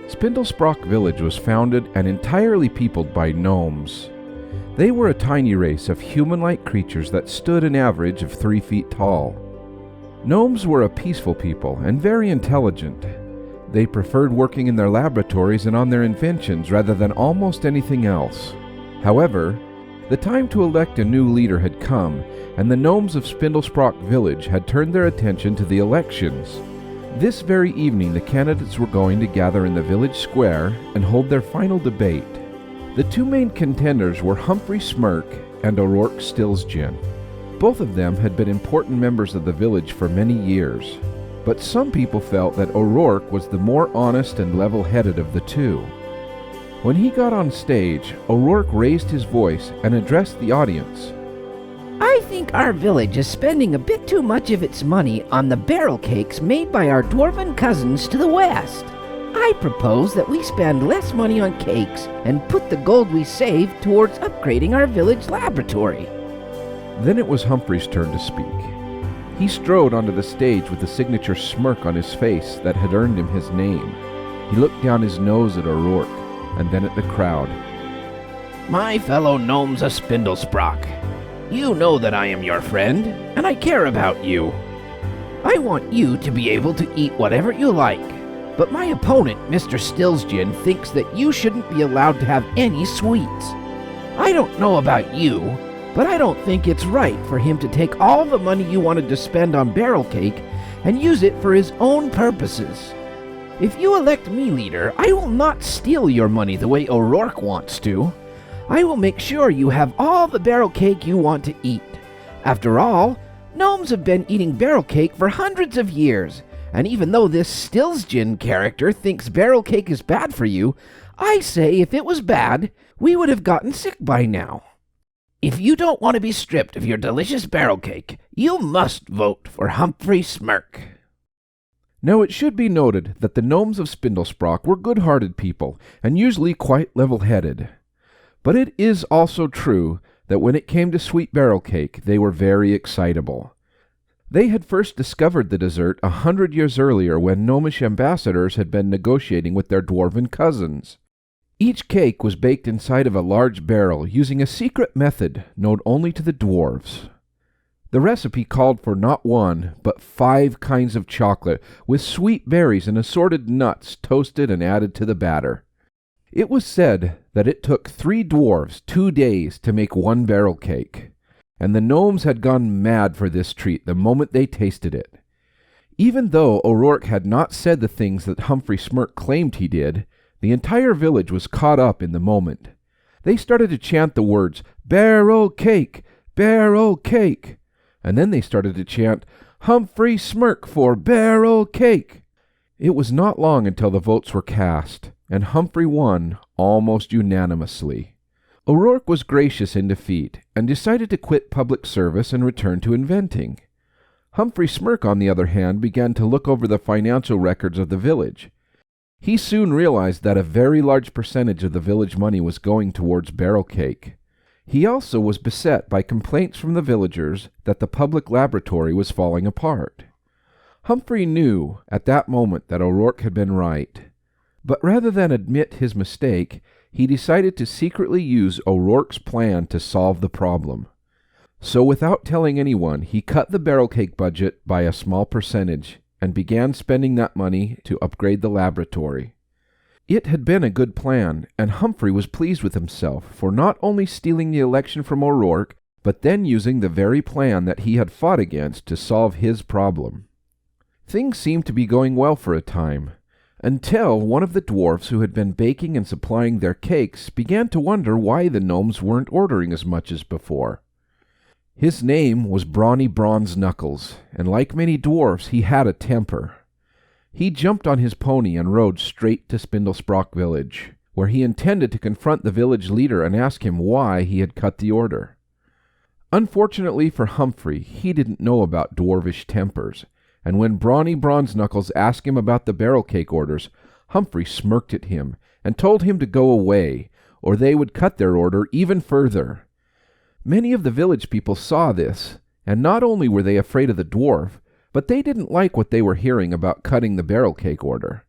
Spindlesprock Village was founded and entirely peopled by gnomes. They were a tiny race of human-like creatures that stood an average of 3 feet tall. Gnomes were a peaceful people and very intelligent. They preferred working in their laboratories and on their inventions rather than almost anything else. However, the time to elect a new leader had come, and the gnomes of Spindlesprock Village had turned their attention to the elections. This very evening the candidates were going to gather in the village square and hold their final debate. The two main contenders were Humphrey Smirk and O'Rourke Stilsgen. Both of them had been important members of the village for many years, but some people felt that O'Rourke was the more honest and level-headed of the two. When he got on stage, O'Rourke raised his voice and addressed the audience. I think our village is spending a bit too much of its money on the barrel cakes made by our dwarven cousins to the west. I propose that we spend less money on cakes and put the gold we save towards upgrading our village laboratory. Then it was Humphrey's turn to speak. He strode onto the stage with the signature smirk on his face that had earned him his name. He looked down his nose at O'Rourke, and then at the crowd. My fellow gnomes of Spindlesprock, you know that I am your friend, and I care about you. I want you to be able to eat whatever you like, but my opponent, Mr. Stilsgen, thinks that you shouldn't be allowed to have any sweets. I don't know about you, but I don't think it's right for him to take all the money you wanted to spend on barrel cake and use it for his own purposes. If you elect me leader, I will not steal your money the way O'Rourke wants to. I will make sure you have all the barrel cake you want to eat. After all, gnomes have been eating barrel cake for hundreds of years, and even though this Stilsgen character thinks barrel cake is bad for you, I say if it was bad, we would have gotten sick by now. If you don't want to be stripped of your delicious barrel cake, you must vote for Humphrey Smirk. Now it should be noted that the gnomes of Spindlesprock were good-hearted people, and usually quite level-headed. But it is also true that when it came to sweet barrel cake, they were very excitable. They had first discovered the dessert 100 years earlier when gnomish ambassadors had been negotiating with their dwarven cousins. Each cake was baked inside of a large barrel using a secret method known only to the dwarves. The recipe called for not 1, but 5 kinds of chocolate, with sweet berries and assorted nuts toasted and added to the batter. It was said that it took 3 dwarves 2 days to make 1 barrel cake, and the gnomes had gone mad for this treat the moment they tasted it. Even though O'Rourke had not said the things that Humphrey Smirk claimed he did, the entire village was caught up in the moment. They started to chant the words, "Barrel cake! Barrel cake!" And then they started to chant, "Humphrey Smirk for barrel cake!" It was not long until the votes were cast, and Humphrey won almost unanimously. O'Rourke was gracious in defeat, and decided to quit public service and return to inventing. Humphrey Smirk, on the other hand, began to look over the financial records of the village. He soon realized that a very large percentage of the village money was going towards barrel cake. He also was beset by complaints from the villagers that the public laboratory was falling apart. Humphrey knew at that moment that O'Rourke had been right, but rather than admit his mistake, he decided to secretly use O'Rourke's plan to solve the problem. So without telling anyone, he cut the barrel cake budget by a small percentage and began spending that money to upgrade the laboratory. It had been a good plan, and Humphrey was pleased with himself for not only stealing the election from O'Rourke, but then using the very plan that he had fought against to solve his problem. Things seemed to be going well for a time, until one of the dwarfs who had been baking and supplying their cakes began to wonder why the gnomes weren't ordering as much as before. His name was Brawny Bronze Knuckles, and like many dwarfs, he had a temper. He jumped on his pony and rode straight to Spindlesprock Village, where he intended to confront the village leader and ask him why he had cut the order. Unfortunately for Humphrey, he didn't know about dwarvish tempers, and when Brawny Bronze Knuckles asked him about the barrel cake orders, Humphrey smirked at him and told him to go away, or they would cut their order even further. Many of the village people saw this, and not only were they afraid of the dwarf, but they didn't like what they were hearing about cutting the barrel cake order.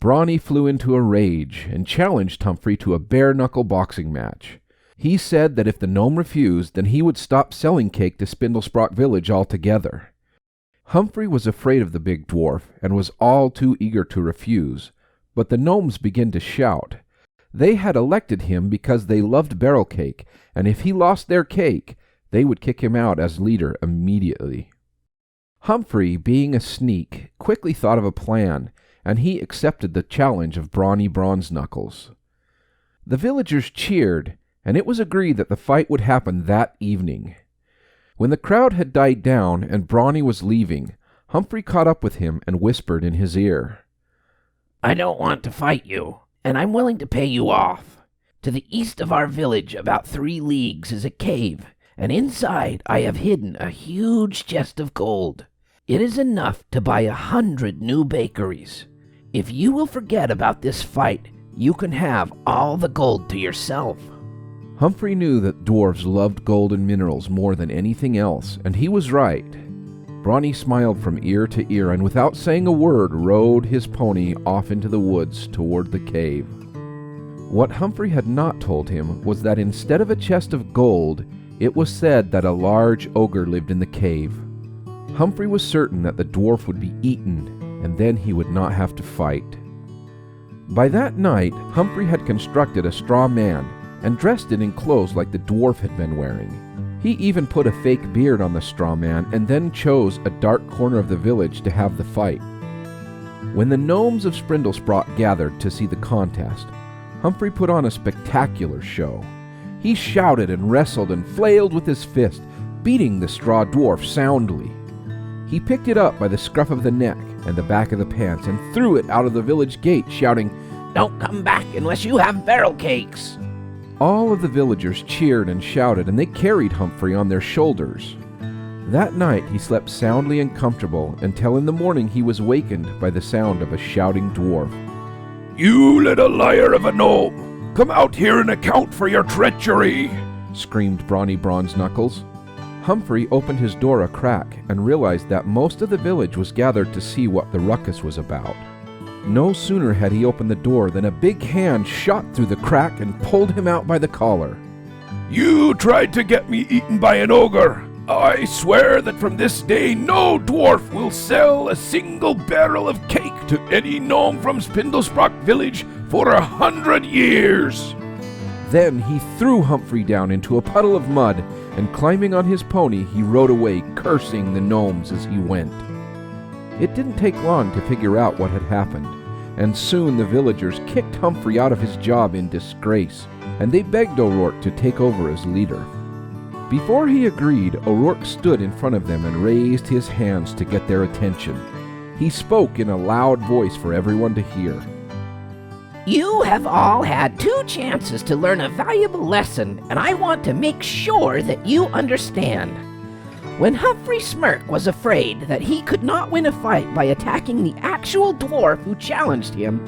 Brawny flew into a rage and challenged Humphrey to a bare-knuckle boxing match. He said that if the gnome refused, then he would stop selling cake to Spindlesprock Village altogether. Humphrey was afraid of the big dwarf and was all too eager to refuse, but the gnomes began to shout. They had elected him because they loved barrel cake, and if he lost their cake, they would kick him out as leader immediately. Humphrey, being a sneak, quickly thought of a plan, and he accepted the challenge of Brawny Bronze-Knuckles. The villagers cheered, and it was agreed that the fight would happen that evening. When the crowd had died down and Brawny was leaving, Humphrey caught up with him and whispered in his ear, I don't want to fight you, and I'm willing to pay you off. To the east of our village, about 3 leagues, is a cave, and inside I have hidden a huge chest of gold. It is enough to buy 100 new bakeries. If you will forget about this fight, you can have all the gold to yourself. Humphrey knew that dwarves loved gold and minerals more than anything else, and he was right. Brawny smiled from ear to ear, and without saying a word, rode his pony off into the woods toward the cave. What Humphrey had not told him was that instead of a chest of gold, it was said that a large ogre lived in the cave. Humphrey was certain that the dwarf would be eaten, and then he would not have to fight. By that night, Humphrey had constructed a straw man and dressed it in clothes like the dwarf had been wearing. He even put a fake beard on the straw man and then chose a dark corner of the village to have the fight. When the gnomes of Spindlesprock gathered to see the contest, Humphrey put on a spectacular show. He shouted and wrestled and flailed with his fist, beating the straw dwarf soundly. He picked it up by the scruff of the neck and the back of the pants and threw it out of the village gate, shouting, Don't come back unless you have barrel cakes. All of the villagers cheered and shouted, and they carried Humphrey on their shoulders. That night he slept soundly and comfortable until in the morning he was wakened by the sound of a shouting dwarf. You little liar of a gnome! Come out here and account for your treachery! Screamed Brawny Bronze-Knuckles. Humphrey opened his door a crack and realized that most of the village was gathered to see what the ruckus was about. No sooner had he opened the door than a big hand shot through the crack and pulled him out by the collar. You tried to get me eaten by an ogre! I swear that from this day no dwarf will sell a single barrel of cake to any gnome from Spindlesprock Village for 100 years! Then he threw Humphrey down into a puddle of mud, and climbing on his pony he rode away, cursing the gnomes as he went. It didn't take long to figure out what had happened, and soon the villagers kicked Humphrey out of his job in disgrace, and they begged O'Rourke to take over as leader. Before he agreed, O'Rourke stood in front of them and raised his hands to get their attention. He spoke in a loud voice for everyone to hear. You have all had 2 chances to learn a valuable lesson, and I want to make sure that you understand. When Humphrey Smirk was afraid that he could not win a fight by attacking the actual dwarf who challenged him,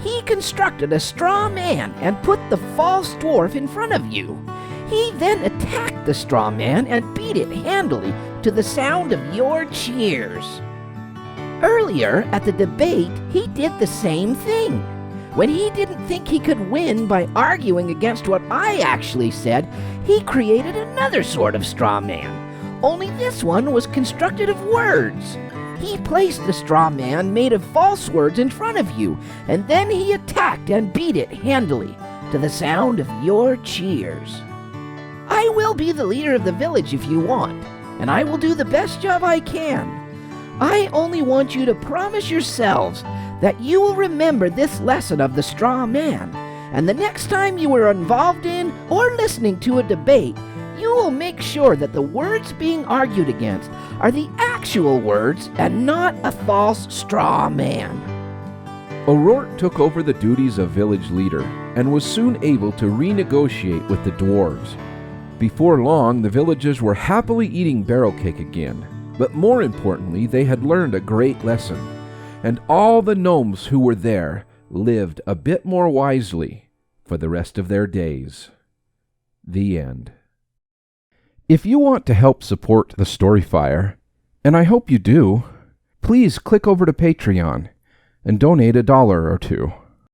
he constructed a straw man and put the false dwarf in front of you. He then attacked the straw man and beat it handily to the sound of your cheers. Earlier at the debate, he did the same thing. When he didn't think he could win by arguing against what I actually said, he created another sort of straw man. Only this one was constructed of words. He placed the straw man made of false words in front of you, and then he attacked and beat it handily to the sound of your cheers. I will be the leader of the village if you want, and I will do the best job I can. I only want you to promise yourselves that you will remember this lesson of the straw man, and the next time you are involved in or listening to a debate, you will make sure that the words being argued against are the actual words and not a false straw man. O'Rourke took over the duties of village leader and was soon able to renegotiate with the dwarves. Before long, the villagers were happily eating barrel cake again, but more importantly, they had learned a great lesson, and all the gnomes who were there lived a bit more wisely for the rest of their days. The end. If you want to help support the Storyfire, and I hope you do, please click over to Patreon and donate $1 or 2.